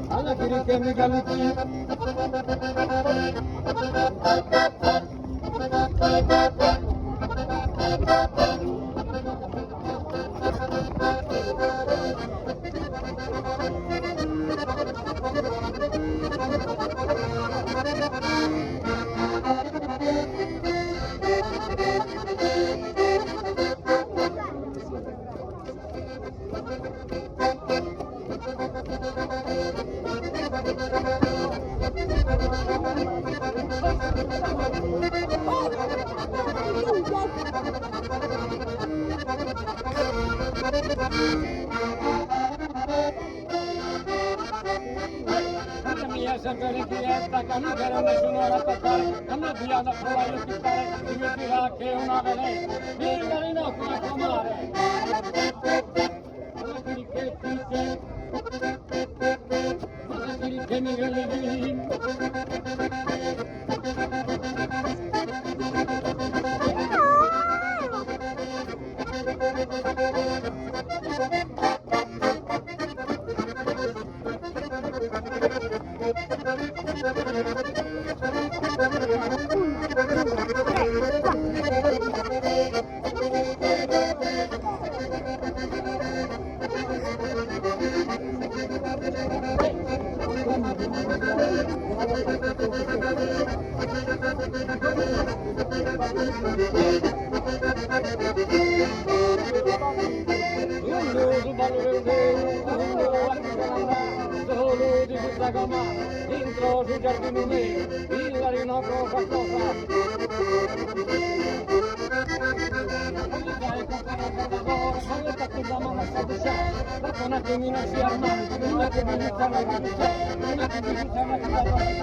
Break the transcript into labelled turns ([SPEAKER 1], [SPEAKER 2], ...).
[SPEAKER 1] Alla che mi galuti. Mia sempre richiesta che non c'era nessuno da attaccare, non mi via da provare a piccare, mi dirà che è una veletta, mi marino come a mare. Che mi viene dentro sul giardino mio, il rinocco qualcosa. Dopo un attimino si arma, non è che mi iniziano a rinunciare, non è che mi iniziano a rinunciare.